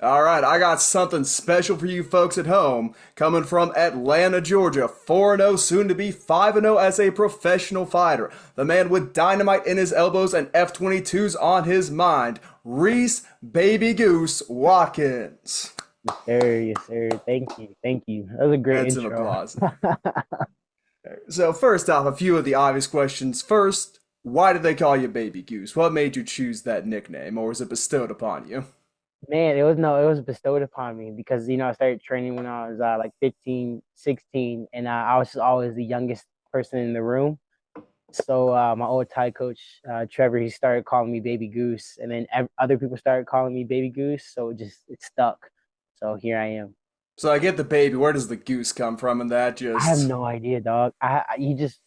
All right, I got something special for you folks at home. Coming from Atlanta, Georgia, 4-0, soon to be 5-0 as a professional fighter. The man with dynamite in his elbows and F-22s on his mind, Reese Baby Goose Watkins. Yes, sir. Yes, sir. Thank you. Thank you. That was a great And some intro. applause. So, first off, a few of the obvious questions. First, why did they call you Baby Goose? What made you choose that nickname, or was it bestowed upon you? Man, it was bestowed upon me because, I started training when I was like 15, 16, and I was just always the youngest person in the room. So my old Thai coach, Trevor, he started calling me Baby Goose, and then other people started calling me Baby Goose. So it stuck. So here I am. So I get the baby. Where does the goose come from? And that I have just no idea, dog. He just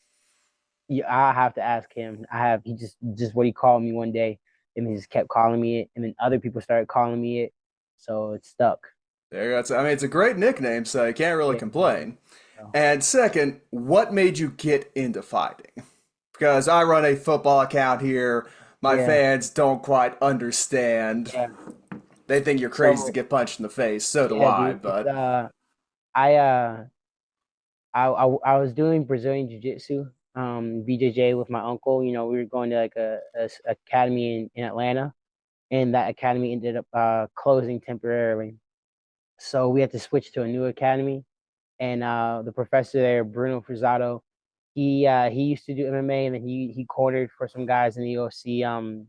I have to ask him. He just what he called me one day, and he just kept calling me it, and then other people started calling me it, so it stuck. there. That's. I mean, it's a great nickname, so you can't really Yeah. complain. So, And second, what made you get into fighting? Because I run a football account here. My yeah, fans don't quite understand. yeah. They think you're crazy to So get punched in the face. So do yeah, I. dude. It's But I I was doing Brazilian Jiu-Jitsu, BJJ with my uncle. We were going to like academy in Atlanta, and that academy ended up closing temporarily. So we had to switch to a new academy, and the professor there, Bruno Frizzato, he used to do MMA, and then he cornered for some guys in the UFC,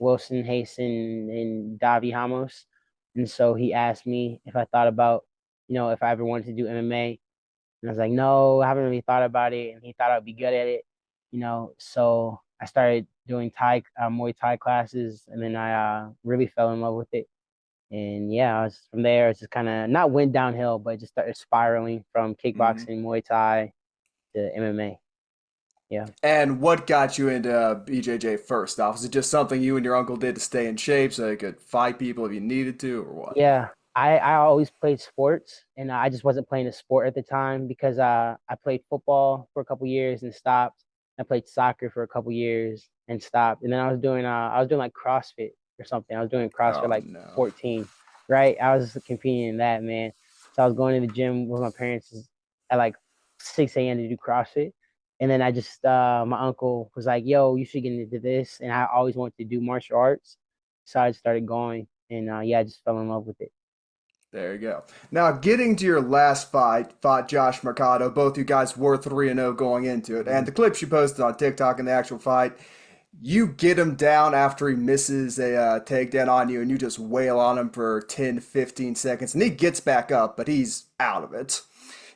Wilson Hasten and Davi Hamos, and so he asked me if I thought about, if I ever wanted to do MMA, and I was like, no, I haven't really thought about it, and he thought I'd be good at it, so I started doing Muay Thai classes, and then I really fell in love with it. And yeah, from there, it's just kind of not went downhill, but just started spiraling from mhm. kickboxing, Muay Thai to MMA. Yeah. And what got you into BJJ first off? Was it just something you and your uncle did to stay in shape so you could fight people if you needed to, or what? Yeah. I always played sports, and I just wasn't playing a sport at the time because I played football for a couple years and stopped. I played soccer for a couple years and stopped. And then I was doing like CrossFit or something. I was doing CrossFit Oh like no. 14, right? I was competing in that, man. So I was going to the gym with my parents at like 6 a.m. to do CrossFit. And then my uncle was like, yo, you should get into this. And I always wanted to do martial arts. So I just started going, and yeah, I just fell in love with it. There you go. Now, getting to your last fight, fought Josh Mercado. Both you guys were 3-0 going into it. And Mhm. the clips you posted on TikTok in the actual fight, you get him down after he misses a takedown on you, and you just wail on him for 10, 15 seconds. And he gets back up, but he's out of it.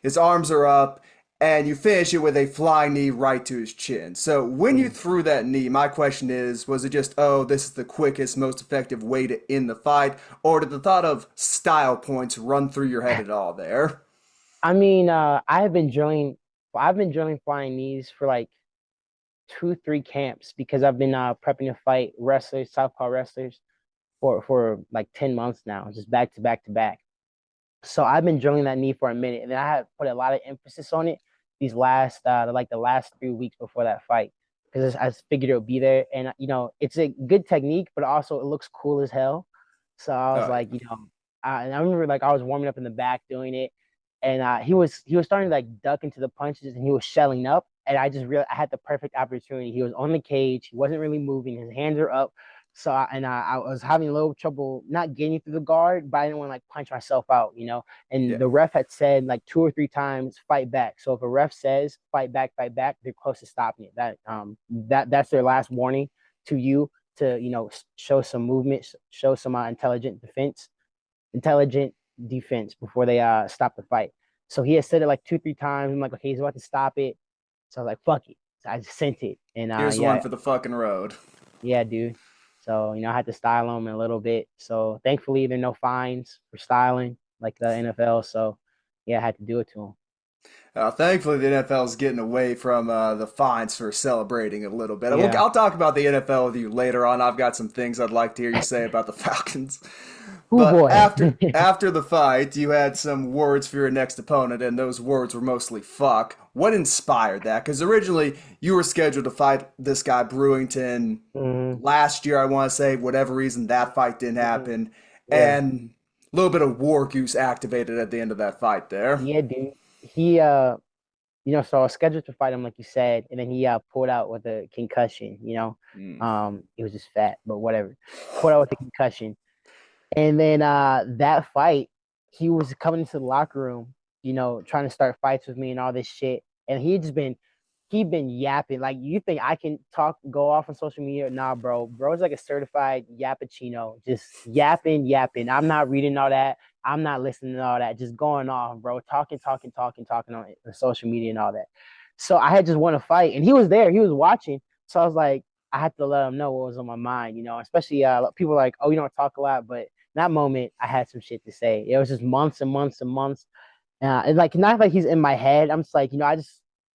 His arms are up, and you finish it with a flying knee right to his chin. So when you Mhm. threw that knee, my question is, was it just, oh, this is the quickest, most effective way to end the fight, or did the thought of style points run through your head at all there? I mean, I've been drilling flying knees for like 2, 3 camps because I've been prepping to fight wrestlers, Southpaw wrestlers for like 10 months now, just back to back to back. So I've been drilling that knee for a minute, and then I have put a lot of emphasis on it the last 3 weeks before that fight because I just figured it would be there, and it's a good technique, but also it looks cool as hell. So I was Oh, like, yeah. and I remember like I was warming up in the back doing it, and he was starting to like duck into the punches, and he was shelling up, and I just realized I had the perfect opportunity. He was on the cage, he wasn't really moving, his hands are up. I was having a little trouble not getting through the guard, but I didn't want to like punch myself out, And Yeah. the ref had said like 2 or 3 times, fight back. So if a ref says fight back, they're close to stopping it. That's their last warning to you to show some movement, show some intelligent defense before they stop the fight. So he had said it like 2, 3 times. I'm like, okay, he's about to stop it. So I was like, fuck it. So I just sent it, and Here's one yeah, for the fucking road. yeah, dude. So I had to style them a little bit. So thankfully, there are no fines for styling like the NFL. So yeah, I had to do it to him. Thankfully, the NFL is getting away from the fines for celebrating a little bit. Yeah. I'll talk about the NFL with you later on. I've got some things I'd like to hear you say about the Falcons. Oh But boy. after the fight, you had some words for your next opponent, and those words were mostly "fuck." What inspired that? Because originally you were scheduled to fight this guy Brewington Hmm. last year. I want to say, whatever reason that fight didn't Hmm. happen, Yeah. and A little bit of War Goose activated at the end of that fight there. Yeah, dude. He so I was scheduled to fight him like you said, and then he pulled out with a concussion, Mm. he was just fat, but whatever. Pulled out with a concussion. And then that fight, he was coming into the locker room, trying to start fights with me and all this shit. And he been yapping. Like, you think I can go off on social media? Nah, bro. Bro's like a certified yappuccino, just yapping, yapping. I'm not reading all that. I'm not listening to all that. Just going off, bro. Talking, talking, talking, talking on social media and all that. So I had just won a fight, and he was there. He was watching. So I was like, I had to let him know what was on my mind, especially people are like, oh, you don't talk a lot, but that moment, I had some shit to say. It was just months and months and months. And like, not like he's in my head. I'm just like,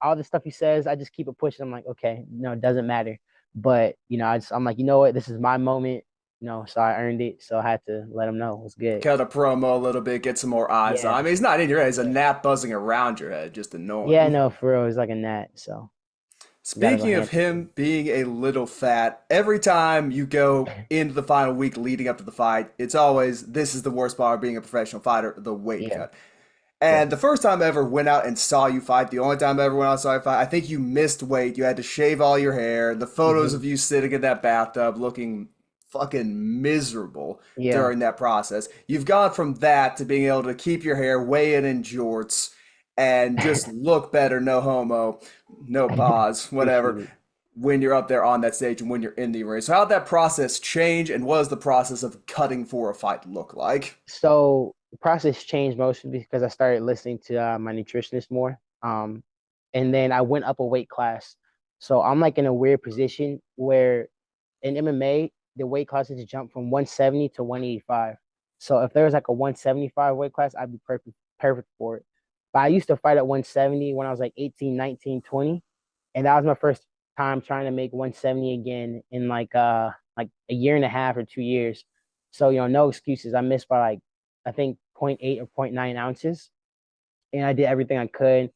all the stuff he says, I just keep it pushing. I'm like, okay, no, it doesn't matter. But, I'm like, you know what? This is my moment, so I earned it. So I had to let him know it was good. Cut a promo a little bit, get some more eyes on. Yeah. I mean, he's not in your head; he's a Yeah. gnat buzzing around your head, just Yeah, annoying. no, for real. It's like a gnat. So gotta go Speaking of handle him being a little fat, every time you go it. into the final week leading up to the fight, it's always this is the worst part of being a professional fighter, the weight Yeah. cut. Yeah. And the first time I ever went out and saw you fight, the only time I ever went out and saw you fight, I think you missed weight. You had to shave all your hair. The photos Hmm. of you sitting in that bathtub looking fucking miserable Yeah. during that process. You've gone from that to being able to keep your hair way in jorts and just look better, no homo, no pause, Appreciate whatever, it. when you're up there on that stage and when you're in the ring. So how'd that process change and what does the process of cutting for a fight look like? So the process changed mostly because I started listening to my nutritionist more. And then I went up a weight class. So I'm like in a weird position where in MMA, the weight classes jump from 170 to 185. So if there was like a 175 weight class, I'd be perfect for it. But I used to fight at 170 when I was like 18, 19, 20. And that was my first time trying to make 170 again in like a year and a half or 2 years. So, no excuses. I missed by like I think point 0.8 or point 0.9 ounces. And I did everything I could,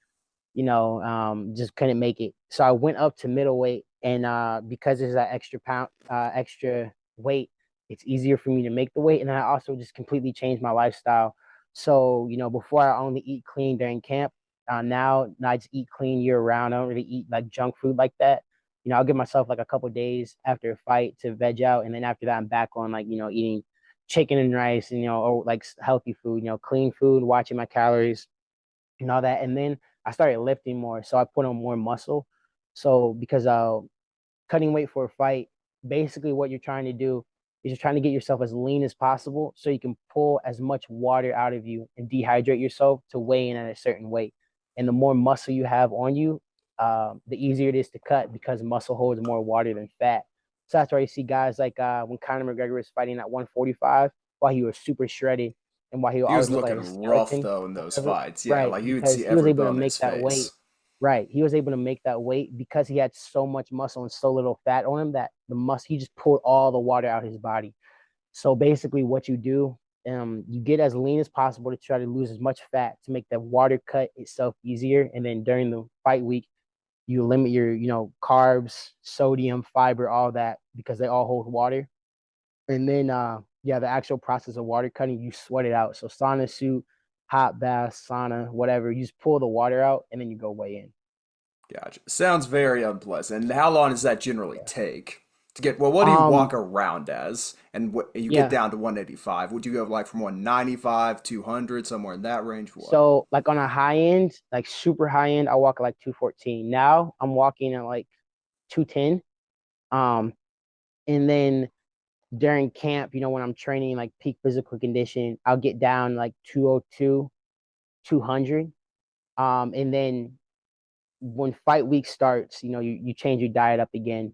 just couldn't make it. So I went up to middleweight, and because there's that extra weight, it's easier for me to make the weight. And then I also just completely changed my lifestyle. So, before I only eat clean during camp, now I just eat clean year round. I don't really eat like junk food like that. I'll give myself like a couple days after a fight to veg out, and then after that, I'm back on like eating chicken and rice, and or like healthy food, clean food, watching my calories and all that. And then I started lifting more, so I put on more muscle. So because cutting weight for a fight, basically what you're trying to do is you're trying to get yourself as lean as possible so you can pull as much water out of you and dehydrate yourself to weigh in at a certain weight. And the more muscle you have on you, the easier it is to cut because muscle holds more water than fat. So that's why you see guys like when Conor McGregor was fighting at 145, while he was super shredded and while he would He was always look like a looking rough skeleton though in or those whatever. fights. Yeah, Right, like you would because see he was every able to bone in make his that weight. face. Right. He was able to make that weight because he had so much muscle and so little fat on him that he just pulled all the water out of his body. So basically what you do, you get as lean as possible to try to lose as much fat to make the water cut itself easier. And then during the fight week, you limit your, carbs, sodium, fiber, all that because they all hold water. And then yeah, the actual process of water cutting, you sweat it out. So sauna suit, hot bath, sauna, whatever, you just pull the water out and then you go weigh in. Gotcha. Sounds very unpleasant. And how long does that generally Yeah. take to get? Well, what do you walk Um, around as? And what you get yeah. down to 185? Would you go like from 195, 200, somewhere in that range? What? So like on a high end, like super high end, I walk at like 214. Now I'm walking at like 210. Um, and then during camp, when I'm training like peak physical condition, I'll get down like 202, 200. And then when fight week starts, you change your diet up again.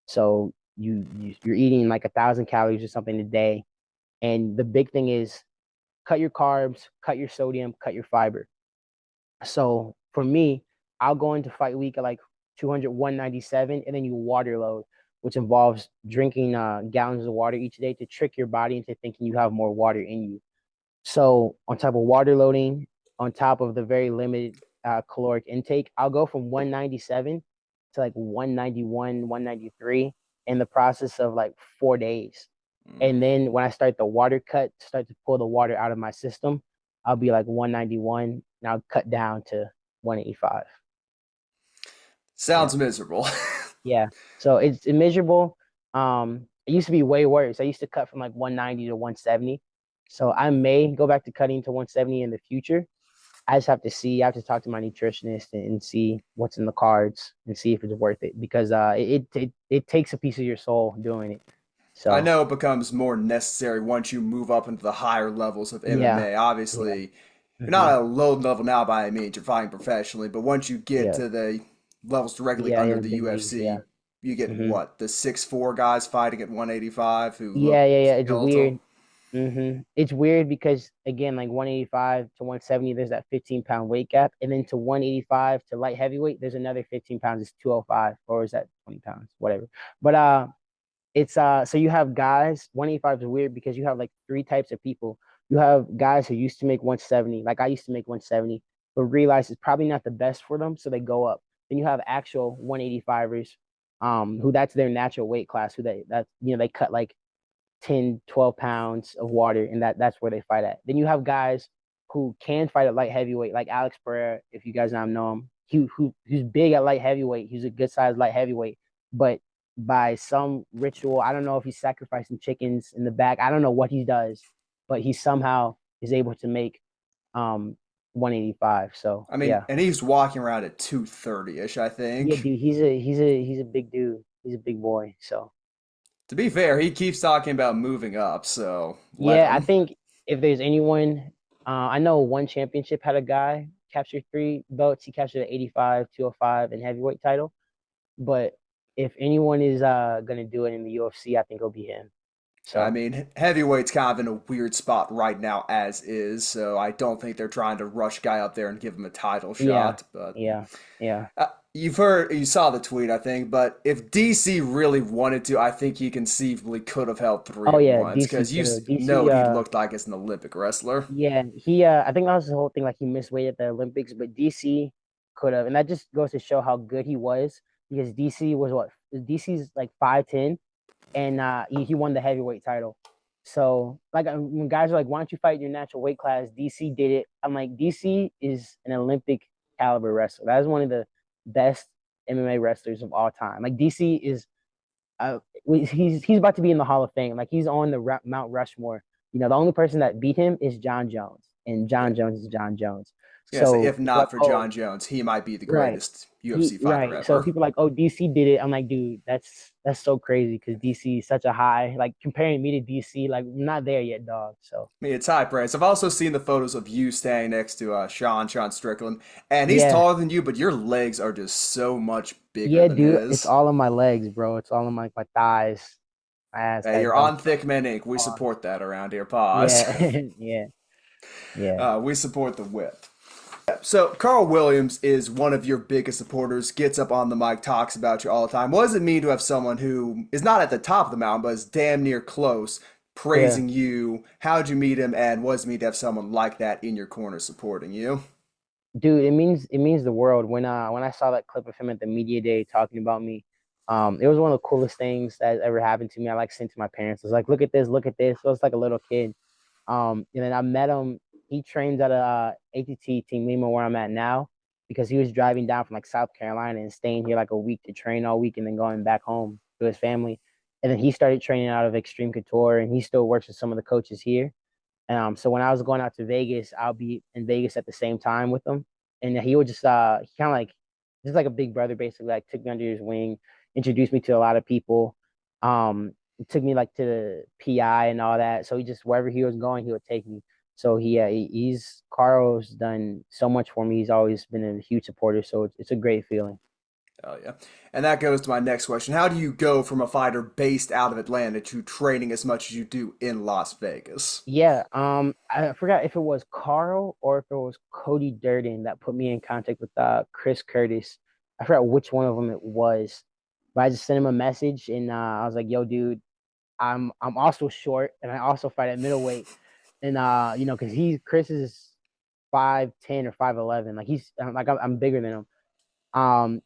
So you're eating like 1,000 calories or something a day. And the big thing is cut your carbs, cut your sodium, cut your fiber. So for me, I'll go into fight week at like 200, 197, and then you water load, which involves drinking gallons of water each day to trick your body into thinking you have more water in you. So on top of water loading, on top of the very limited caloric intake, I'll go from 197 to like 191, 193 in the process of like 4 days. And then when I start the water cut, start to pull the water out of my system, I'll be like 191 and I'll cut down to 185. Yeah. Sounds miserable. Yeah. So it's immeasurable. It used to be way worse. I used to cut from like 190 to 170. So I may go back to cutting to 170 in the future. I just have to see. I have to talk to my nutritionist and see what's in the cards and see if it's worth it because it takes a piece of your soul doing it. I So know it becomes more necessary once you move up into the higher levels of yeah, MMA. yeah, Obviously, you're not hmm at a low level now by any means. You're fighting professionally, but once you get yeah, to the levels directly yeah, under in the the big leagues. Yeah. UFC, you get hmm what, the 6'4" guys fighting at 185 who Yeah, look yeah, yeah. It's skeletal. weird. It's weird because again, like 185 to 170, there's that 15-pound weight gap, and then to 185 to light heavyweight, there's another 15 pounds. It's 205, or is that 20 pounds? Whatever. But it's so you have guys. 185 is weird because you have like three types of people. You have guys who used to make 170, like I used to make 170, but realize it's probably not the best for them, so they go up. Then you have actual 185ers, who that's their natural weight class, who that's they cut like 10, 12 pounds of water, and that's where they fight at. Then you have guys who can fight at light heavyweight, like Alex Pereira, if you guys now know him. Who's big at light heavyweight. He's a good sized light heavyweight, but by some ritual, I don't know if he's sacrificing chickens in the back. I don't know what he does, but he somehow is able to make um 185. So I mean, yeah, and he's walking around at 230-ish, I yeah, think. dude, he's a big dude. He's a big boy. So To be fair, he keeps talking about moving up, so let yeah, I him. think if there's anyone, I know one championship had a guy capture three belts. He captured an 85, 205, and heavyweight title. But if anyone is gonna do it in the UFC, I think it'll be him. I So mean, heavyweight's kind of in a weird spot right now as is, so I don't think they're trying to rush guy up there and give him a title yeah, shot. But yeah, yeah. you saw the tweet, I think. But if DC really wanted to, I think he conceivably could have held three Oh at yeah, once DC because you could have. know DC, what he looked like as an Olympic wrestler. yeah, he I think that was the whole thing. Like he missed weight at the Olympics, but DC could have, and that just goes to show how good he was because DC was what DC's like 5'10", and he won the heavyweight title. So like when guys are like, "Why don't you fight your natural weight class?" DC did it. I'm like, DC is an Olympic caliber wrestler. That is one of the best MMA wrestlers of all time. Like DC is, he's about to be in the Hall of Fame. Like he's on the Mount Rushmore. The only person that beat him is John Jones, and Yeah, John Jones is John Jones. yeah. So So if people are like, not for oh, John Jones, he might be the right. greatest UFC fighter Right. So ever. people are like, oh, DC did it. I'm like, dude, that's so crazy because DC is such a high. Like comparing me to DC, like I'm not there yet, dog. So I mean, it's high praise. I've also seen the photos of you standing next to Sean Strickland, and he's yeah, taller than you, but your legs are just so much bigger yeah, than dude, it's his. all on my legs, bro. It's all on my thighs, my ass, Hey, guys you're don't on show. Thick Men Inc. We All on support that around here. Pause. Yeah, yeah, yeah, We support the whip. So Carl Williams is one of your biggest supporters. Gets up on the mic, talks about you all the time. What does it mean to have someone who is not at the top of the mountain, but is damn near close, yeah. praising you? How'd you meet him, and what does it mean to have someone like that in your corner supporting you? Dude, it means the world. When I saw that clip of him at the media day talking about me, it was one of the coolest things that ever happened to me. I like sent to my parents. I was like, look at this, look at this. I was like a little kid. And then I met him. He trains at a ATT Team Lima where I'm at now because he was driving down from like South Carolina and staying here like a week to train all week and then going back home to his family. And then he started training out of Extreme Couture and he still works with some of the coaches here. So when I was going out to Vegas, I'll be in Vegas at the same time with him, and he would just he kind of like just like a big brother, basically, like took me under his wing, introduced me to a lot of people, took me like to the PI and all that. So he just wherever he was going, he would take me. So he's Carl's done so much for me. He's always been a huge supporter. So it's a great feeling. Oh yeah. And that goes to my next question. How do you go from a fighter based out of Atlanta to training as much as you do in Las Vegas? Yeah, I forgot if it was Carl or if it was Cody Durden that put me in contact with Chris Curtis. I forgot which one of them it was, but I just sent him a message and I was like, "Yo, dude, I'm also short and I also fight at middleweight, and because Chris is 5'10" or 5'11", like I'm bigger than him,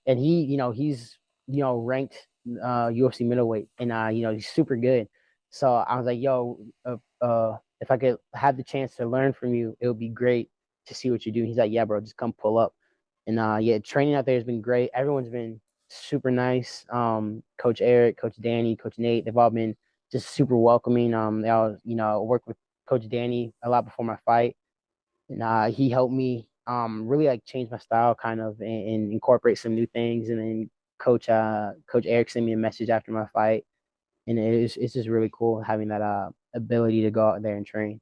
and he's ranked UFC middleweight, and he's super good. So I was like, yo, if I could have the chance to learn from you, it would be great to see what you do. He's like, yeah, bro, just come pull up. And yeah, training out there has been great. Everyone's been super nice. Coach Eric, Coach Danny, Coach Nate, they've all been just super welcoming. They all, worked with Coach Danny a lot before my fight. And he helped me really like change my style kind of and incorporate some new things. And then Coach Eric sent me a message after my fight, and it's just really cool having that ability to go out there and train.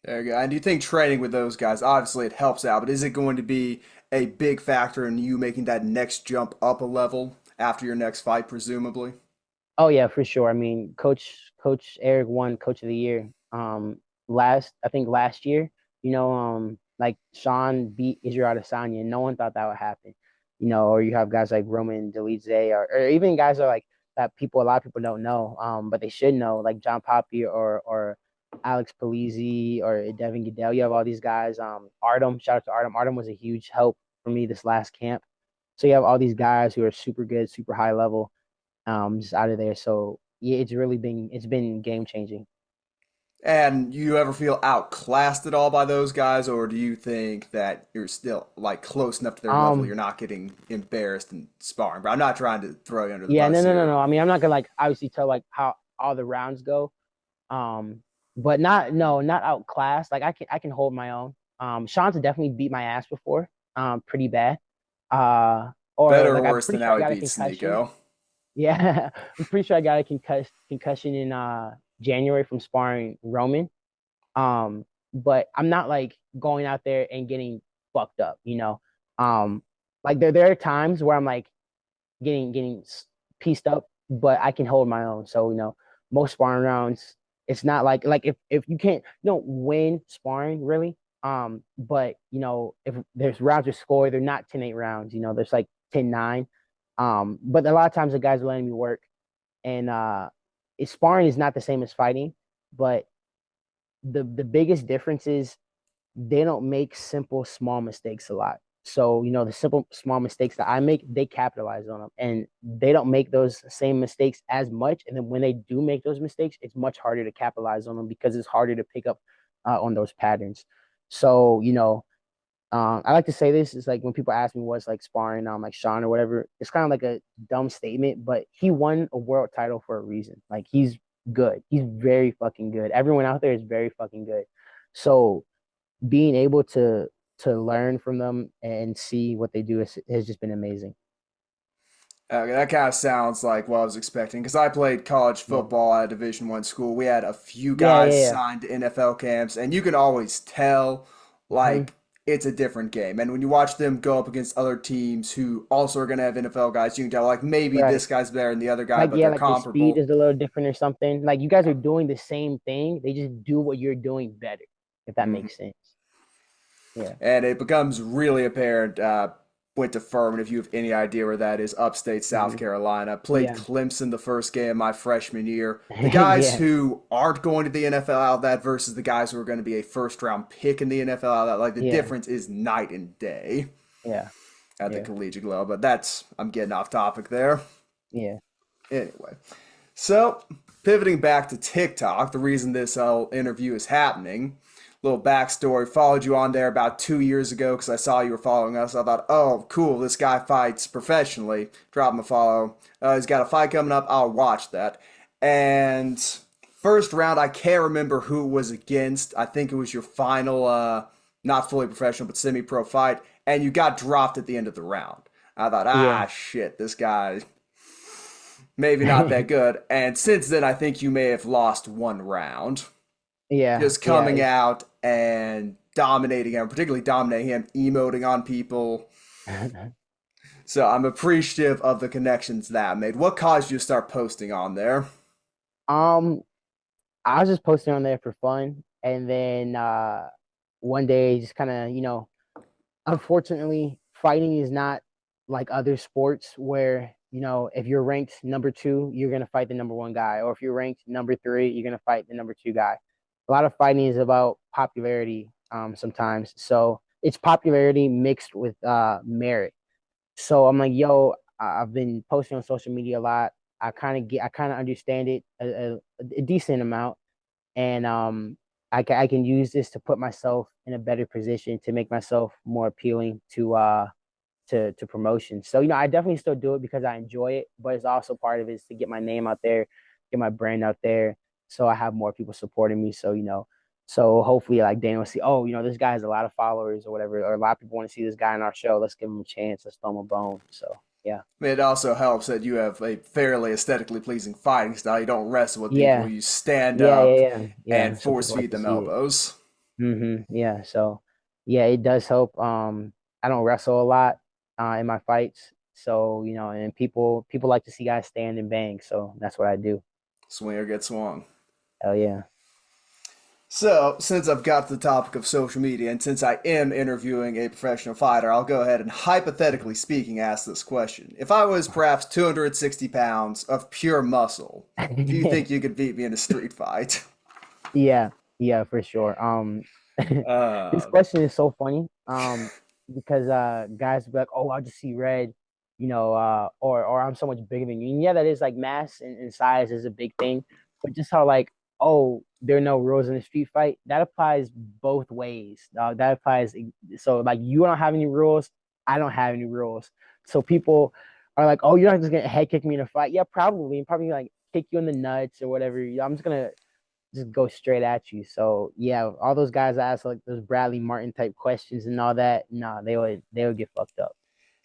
There you go. And do you think training with those guys, obviously it helps out, but is it going to be a big factor in you making that next jump up a level after your next fight, presumably? Oh yeah, for sure. I mean, Coach Eric won Coach of the Year. I think last year, like Sean beat Israel Adesanya, and no one thought that would happen. Or you have guys like Roman Dolidze, or even guys that are like that people a lot of people don't know, but they should know, like John Poppy or Alex Polizzi or Devin Goodell. You have all these guys. Artem, shout out to Artem. Artem was a huge help for me this last camp. So you have all these guys who are super good, super high level, just out of there. So yeah, it's been game changing. And you ever feel outclassed at all by those guys, or do you think that you're still like close enough to their level you're Um, not getting embarrassed in sparring? But I'm not trying to throw you under the yeah, no, bus no, no, here. no. I mean, I'm not gonna like obviously tell like how all the rounds go. Um, but not no, not outclassed. Like I can hold my own. Sean's definitely beat my ass before, pretty bad. Or Better like or I'm worse pretty than sure how I he got a beats concussion. Nico. Yeah, I'm pretty sure I got a concussion in January from sparring Roman. Um, but I'm not like going out there and getting fucked up. Um, like there are times where I'm like getting pieced up, but I can hold my own. So most sparring rounds, it's not like if you can't win sparring really. But if there's rounds are scored, they're not 10-8 rounds. There's like 10-9. But a lot of times the guys are letting me work, and sparring is not the same as fighting, but the biggest difference is they don't make simple small mistakes a lot. So, the simple small mistakes that I make, they capitalize on them, and they don't make those same mistakes as much. And then when they do make those mistakes, it's much harder to capitalize on them because it's harder to pick up on those patterns. So, I like to say this is like when people ask me what's like sparring, like Sean or whatever, it's kind of like a dumb statement, but he won a world title for a reason. Like he's good. He's very fucking good. Everyone out there is very fucking good. So being able to learn from them and see what they do has just been amazing. Okay, that kind of sounds like what I was expecting because I played college Yeah. football at a Division I school. We had a few Yeah, guys yeah, signed to NFL camps, and you can always tell yeah. Hmm. like it's a different game. And when you watch them go up against other teams who also are going to have NFL guys, you can tell like maybe Right. this guy's better than the other guy, Like but yeah, they're like the speed comparable. is a little different or something. Like you guys are doing the same thing. They just do what you're doing better, if that Mhm. makes sense. Yeah. And it becomes really apparent. Went to Furman, if you have any idea where that is, upstate South Hmm. Carolina. Played Yeah. Clemson the first game of my freshman year. The guys Yeah. who aren't going to the NFL out of that versus the guys who are going to be a first round pick in the NFL out of that, like the Yeah. difference is night and day Yeah. at the Yeah. collegiate level. But I'm getting off topic there. Yeah. Anyway, so pivoting back to TikTok, the reason this whole interview is happening. Little backstory, followed you on there about 2 years ago because I saw you were following us. I thought, oh, cool, this guy fights professionally. Drop him a follow. He's got a fight coming up. I'll watch that. And first round, I can't remember who it was against. I think it was your final, not fully professional, but semi pro fight. And you got dropped at the end of the round. I thought, Yeah. shit, this guy maybe not that good. And since then, I think you may have lost one round. Yeah. Just Yeah. coming out and dominating him, particularly dominating him, emoting on people. So I'm appreciative of the connections that made. What caused you to start posting on there? um, I was just posting on there for fun, and then one day just kind of unfortunately, fighting is not like other sports where, if you're ranked number two, you're going to fight the number one guy. Or if you're ranked number three, you're going to fight the number two guy. A lot of fighting is about popularity sometimes. So it's popularity mixed with merit. So I'm like, yo, I've been posting on social media a lot. I kind of understand it a decent amount, and I can use this to put myself in a better position to make myself more appealing to promotion. So I definitely still do it because I enjoy it, but it's also part of it is to get my name out there, get my brand out there, so I have more people supporting me. So so hopefully like Daniel will see, oh, this guy has a lot of followers or whatever, or a lot of people want to see this guy in our show. Let's give him a chance. Let's throw him a bone. So yeah, It also helps that you have a fairly aesthetically pleasing fighting style. You don't wrestle with people. yeah, You stand yeah, yeah, up yeah, and yeah. So force people like feed to them see it. elbows. Yeah. So yeah, it does help. I don't wrestle a lot in my fights. So, and people like to see guys stand and bang. So that's what I do. Swinger gets swung. Hell yeah. So, since I've got to the topic of social media, and since I am interviewing a professional fighter, I'll go ahead and, hypothetically speaking, ask this question. If I was perhaps 260 pounds of pure muscle, do you think you could beat me in a street fight? Yeah, yeah, for sure. This Uh, question is so funny. Because guys be like, "Oh, I'll just see red," or "I'm so much bigger than you." And yeah, that is like mass and size is a big thing, but just how like, "Oh, there are no rules in a street fight," that applies both ways. That applies. So like, you don't have any rules, I don't have any rules. So people are like, "Oh, you're not just gonna head kick me in a fight?" Yeah, probably, and probably like kick you in the nuts or whatever. I'm just gonna just go straight at you. So yeah, all those guys ask like those Bradley Martin type questions and all that. Nah, they would get fucked up.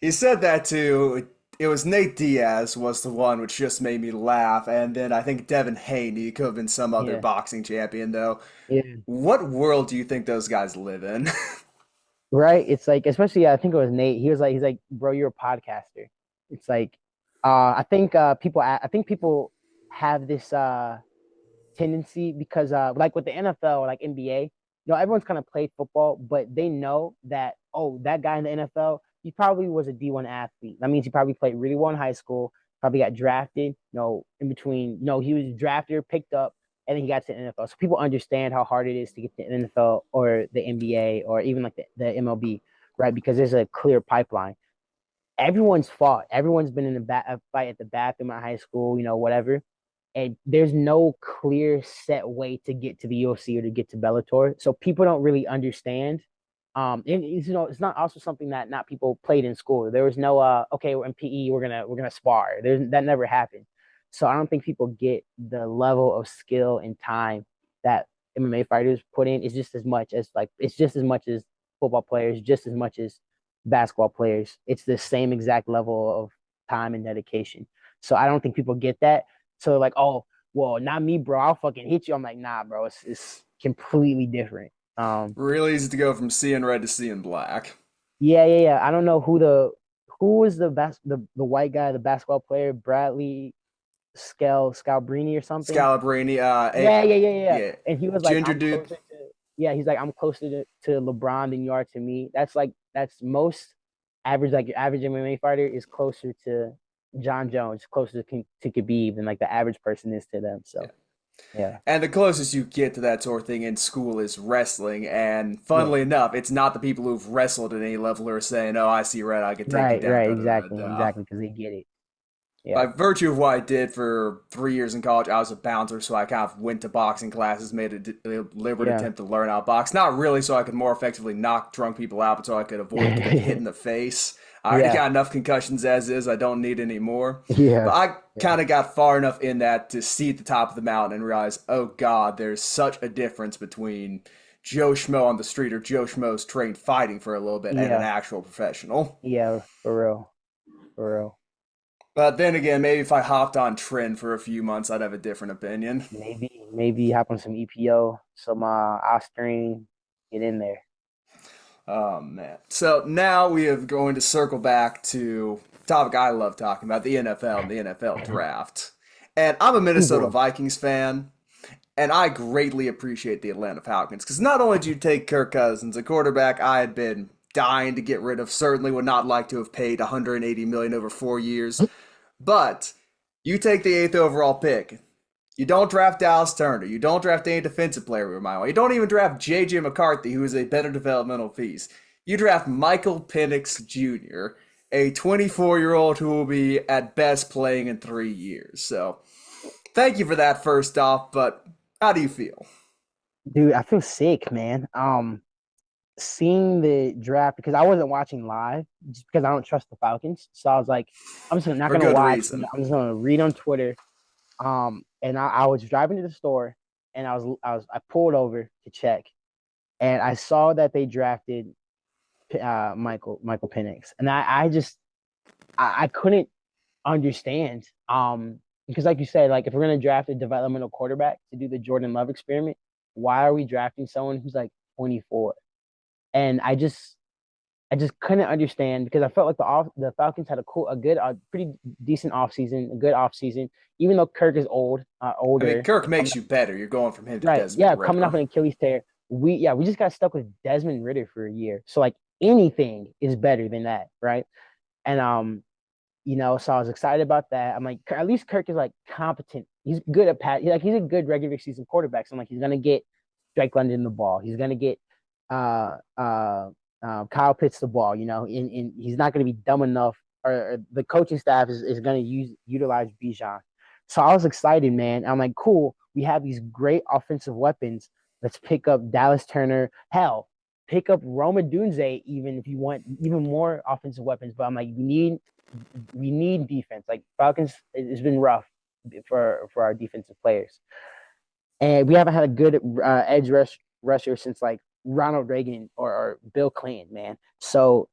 he said that too. It was Nate Diaz was the one which just made me laugh, and then I think Devin Haney could have been some other Yeah, boxing champion though. yeah, What world do you think those guys live in? right. It's like especially I think it was Nate. He's like, bro, you're a podcaster. It's like, I think people have this tendency because like with the NFL or like NBA, everyone's kind of played football, but they know that that guy in the NFL, he probably was a D1 athlete. That means he probably played really well in high school, probably got drafted, in between, he was drafted or picked up and then he got to the NFL. So people understand how hard it is to get to the NFL or the NBA or even like the MLB, right? Because there's a clear pipeline. Everyone's fought. Everyone's been in a fight at the bathroom at high school, whatever, and there's no clear set way to get to the UFC or to get to Bellator. So people don't really understand. And it's not also something that not people played in school. There was no okay, we're in PE, we're gonna spar. That never happened. So I don't think people get the level of skill and time that MMA fighters put in. It's just as much as football players, just as much as basketball players. It's the same exact level of time and dedication. So I don't think people get that. So like, oh, well, not me, bro. I'll fucking hit you. I'm like, nah, bro. It's completely different. Really easy to go from seeing red to seeing black. Yeah, yeah, yeah. I don't know who was the white guy, the basketball player, Bradley Scalabrini or something. Scalabrini, Yeah, yeah, yeah, yeah. yeah, And he was like, ginger I'm dude. closer to yeah, he's like, I'm closer to LeBron than you are to me. That's most average, like your average MMA fighter is closer to John Jones, closer to Khabib than like the average person is to them. Yeah. So yeah. And the closest you get to that sort of thing in school is wrestling. And Yeah. funnily enough, it's not the people who've wrestled at any level who are saying, "Oh, I see red, I can take you Right, down." right, Da da da exactly, da. exactly, because they get it. By Yeah. virtue of what I did for 3 years in college, I was a bouncer, so I kind of went to boxing classes, made a deliberate Yeah. attempt to learn how to box. Not really so I could more effectively knock drunk people out, but so I could avoid getting hit in the face. I already Yeah. got enough concussions as is, I don't need any more. But Yeah. I Yeah. kind of got far enough in that to see at the top of the mountain and realize, oh God, there's such a difference between Joe Schmo on the street or Joe Schmo's trained fighting for a little bit and an Yeah. actual professional. Yeah. For real. For real. But then again, maybe if I hopped on trend for a few months, I'd have a different opinion. Maybe hop on some EPO, some Osprey, get in there. Oh man. So now we are going to circle back to a topic I love talking about, the NFL and the NFL draft. And I'm a Ooh, Minnesota boy. Vikings fan, and I greatly appreciate the Atlanta Falcons because not only did you take Kirk Cousins, a quarterback I had been dying to get rid of, certainly would not like to have paid 180 million over 4 years, but you take the eighth overall pick. You don't draft Dallas Turner. You don't draft any defensive player with my way. You don't even draft J.J. McCarthy, who is a better developmental piece. You draft Michael Penix Jr. a 24-year-old who will be at best playing in 3 years. So thank you for that first off, but how do you feel? Dude, I feel sick, man. Seeing the draft because I wasn't watching live just because I don't trust the Falcons. So I was like, I'm just not For gonna good watch. reason. I'm just gonna read on Twitter. And I was driving to the store and I pulled over to check and I saw that they drafted Michael Penix. And I just I couldn't understand. Because like you said, like if we're gonna draft a developmental quarterback to do the Jordan Love experiment, why are we drafting someone who's like 24? And I just couldn't understand because I felt like the Falcons had a pretty decent offseason, a good offseason, even though Kirk is I mean, older, Kirk and coming makes up, you better. You're going from him to right, Desmond yeah, coming off Ritter. an Achilles tear. We just got stuck with Desmond Ritter for a year, so like anything is better than that, right? And so I was excited about that. I'm like, at least Kirk is like competent. He's good at he's a good regular season quarterback. So I'm like, he's gonna get Drake London the ball. He's gonna get uh uh Kyle Pitts the ball. And he's not gonna be dumb enough. Or the coaching staff is gonna utilize Bijan. So I was excited, man. I'm like, cool. We have these great offensive weapons. Let's pick up Dallas Turner. Hell, pick up Roma Dunze even if you want even more offensive weapons. But I'm like, we need defense. Like Falcons, it's been rough for our defensive players, and we haven't had a good rusher since like Ronald Reagan or Bill Clinton, man. So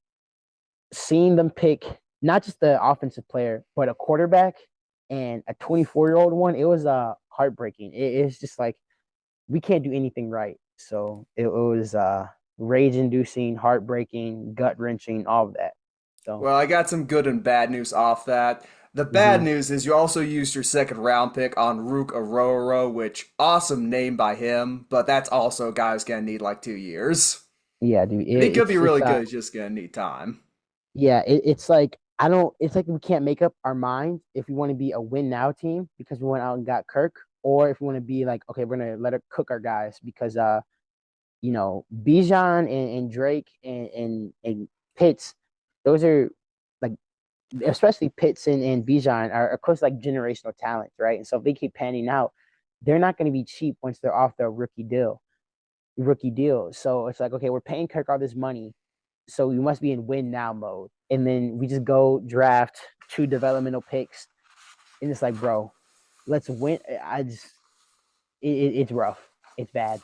seeing them pick not just the offensive player, but a quarterback and a 24-year-old one, it was heartbreaking. It's just like we can't do anything right. So it was rage inducing, heartbreaking, gut wrenching, all of that. So. Well, I got some good and bad news off that. The bad Mhm. news is you also used your second round pick on Rook Aroro, which awesome name by him, but that's also a guy who's gonna need like 2 years. Yeah, dude. And he could be It's really good, he's just gonna need time. yeah, it's like I don't. It's like we can't make up our mind if we want to be a win now team because we went out and got Kirk, or if we want to be like, okay, we're gonna let it cook our guys because Bijan and Drake and Pitts, those are like especially Pitts and Bijan are close to like generational talent, right? And so if they keep panning out, they're not going to be cheap once they're off their rookie deal. So it's like, okay, we're paying Kirk all this money, so we must be in win now mode. And then we just go draft two developmental picks, and it's like, bro, let's win. It's rough. It's bad.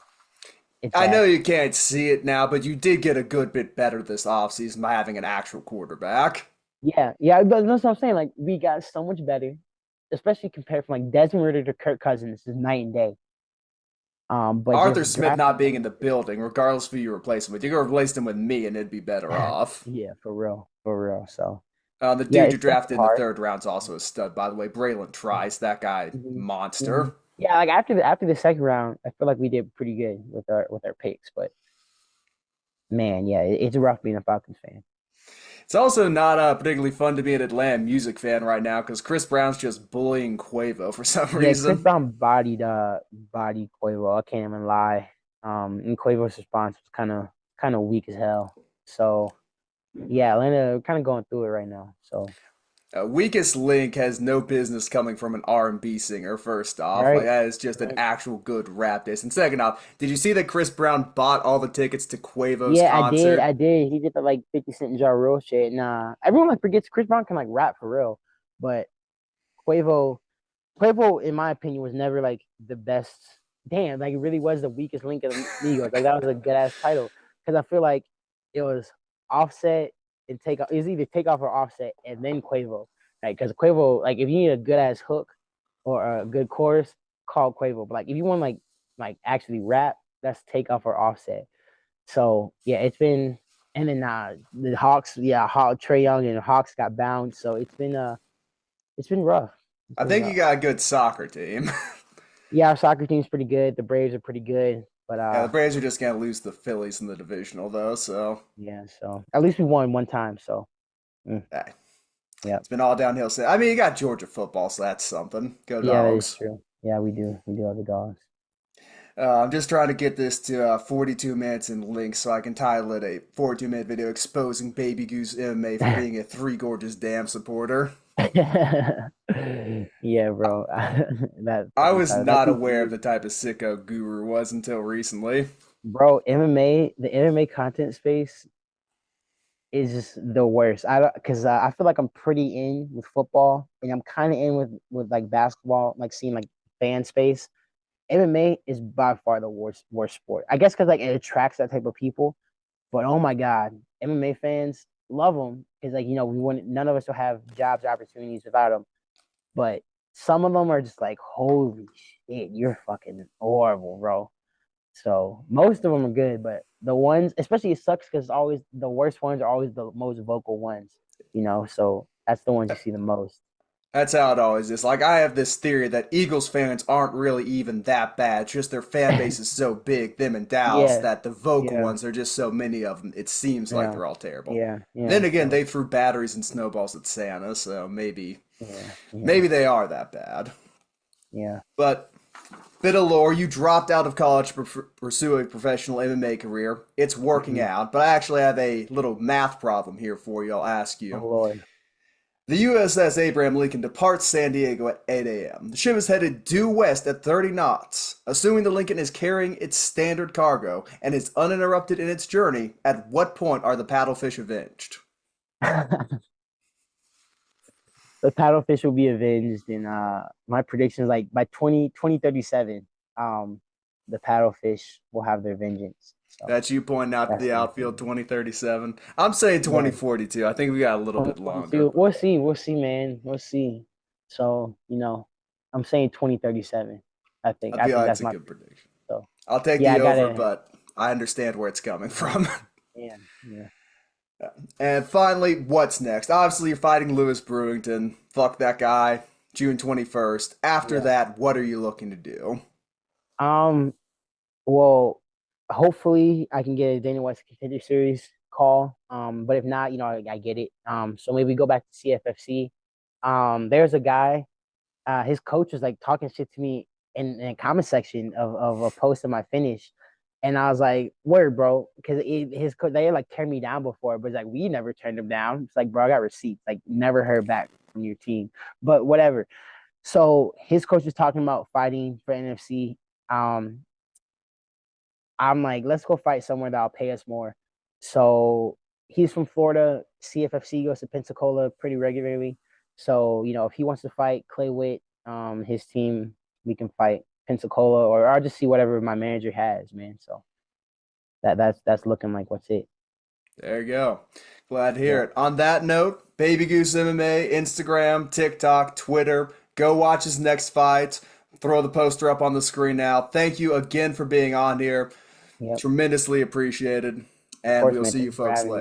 It's I know bad. you can't see it now, but you did get a good bit better this offseason by having an actual quarterback. Yeah, yeah. But that's what I'm saying. Like we got so much better, especially compared from like Desmond Ritter to Kirk Cousins is night and day. But Arthur just Smith not drafting being them, in the building, regardless of who you replace him with, you could replace him with me and it'd be better off. yeah, for real. So The yeah, dude you it's been drafted in the hard. third round's also a stud, by the way. Braylon Trice, that guy, Mhm, mhm. monster. Yeah, like after the second round, I feel like we did pretty good with our picks. But man, yeah, it's rough being a Falcons fan. It's also not particularly fun to be an Atlanta music fan right now because Chris Brown's just bullying Quavo for some Yeah, Chris reason. Brown bodied Quavo. I can't even lie. And Quavo's response was kind of weak as hell. So yeah, Atlanta kind of going through it right now. So Weakest Link has no business coming from an R&B singer, first off. Like, right, that is just an right. actual good rap diss. And second off, did you see that Chris Brown bought all the tickets to Quavo's Yeah, I did. concert? I did. He did the like 50 Cent and Ja Rule shit. Nah, everyone like forgets Chris Brown can like rap for real, but Quavo, Quavo, in my opinion, was never like the best. Damn, like it really was the weakest link of the Migos. Like that was a good ass title because I feel like it was Offset and Takeoff. It was either Takeoff or Offset and then Quavo. Like because Quavo, like if you need a good ass hook or a good chorus, call Quavo. But like if you want like actually rap, that's Takeoff or Offset. So yeah, it's been and then the Hawks, yeah, Trey Young and the Hawks got bounced. So it's been rough. It's I been think you rough. got a good soccer team. Yeah, our soccer team's pretty good. The Braves are pretty good, but Yeah, the Braves are just going to lose the Phillies in the divisional, though, so yeah. So at least we won one time. So mm, eh, yeah, it's been all downhill. I mean, you got Georgia football, so that's something. Go yeah, that is Dogs. true. Yeah, we do. We do have the dogs. I'm just trying to get this to 42 minutes in links so I can title it a 42-minute video exposing Baby Goose MMA for being a Three Gorgeous Damn supporter. Yeah, bro. I I'm was sorry. That not tweet's aware of the weird. type of sicko Guru was until recently. Bro, the MMA content space is just the worst. I don't because I feel like I'm pretty in with football and I'm kind of in with like basketball, like seeing like fan space. MMA is by far the worst sport. I guess because like it attracts that type of people. But oh my god, MMA fans love them because like we wouldn't none of us will have jobs or opportunities without them. But some of them are just like, holy shit, you're fucking horrible, bro. So most of them are good, but the ones, especially it sucks because always the worst ones are always the most vocal ones. So that's the ones you see the most. That's how it always is. Like, I have this theory that Eagles fans aren't really even that bad. It's just their fan base is so big, them in Dallas, Yeah, that the vocal yeah, ones, there are just so many of them, it seems like yeah, they're all terrible. yeah, Then yeah. again, So they threw batteries and snowballs at Santa, so maybe, yeah, yeah, maybe they are that bad. yeah. But, bit of lore, you dropped out of college to pursue a professional MMA career. It's working Hmm. out, but I actually have a little math problem here for you. I'll ask Oh you. Lord. The USS Abraham Lincoln departs San Diego at 8 a.m. The ship is headed due west at 30 knots. Assuming the Lincoln is carrying its standard cargo and is uninterrupted in its journey, at what point are the paddlefish avenged? The paddlefish will be avenged, and my prediction is like by 2037, the paddlefish will have their vengeance. So That's you pointing out to that's the my outfield opinion. 2037. I'm saying Yeah, 2042. I think we got a little bit longer. 2042. We'll see. We'll see, man. We'll see. So I'm saying 2037. I think. I I feel think like it's that's a my good prediction. prediction. So I'll take yeah, I the over, gotta. but I understand where it's coming Yeah, from. yeah, yeah. And finally, what's next? Obviously, you're fighting Lewis Brewington. Fuck that guy. June 21st. After Yeah. that, what are you looking to do? Um. Well, hopefully I can get a Dana White Contender Series call. But if not, I get it. So maybe go back to CFFC. There's a guy. His coach was like talking shit to me in the comment section of a post of my finish, and I was like, "Word, bro," because his coach they like turned me down before, but it's like we never turned him down. It's like, bro, I got receipts. Like, never heard back from your team, but whatever. So his coach was talking about fighting for NFC. Um, I'm like, let's go fight somewhere that'll pay us more. So he's from Florida. CFFC goes to Pensacola pretty regularly. So, if he wants to fight Clay Witt, his team, we can fight Pensacola, or I'll just see whatever my manager has, man. So that's looking like what's it. There you go. Glad to hear Yeah. it. On that note, Baby Goose MMA, Instagram, TikTok, Twitter. Go watch his next fight. Throw the poster up on the screen now. Thank you again for being on here. Yep. Tremendously appreciated. Of And course, we'll man. see Thank you you for folks having later. me.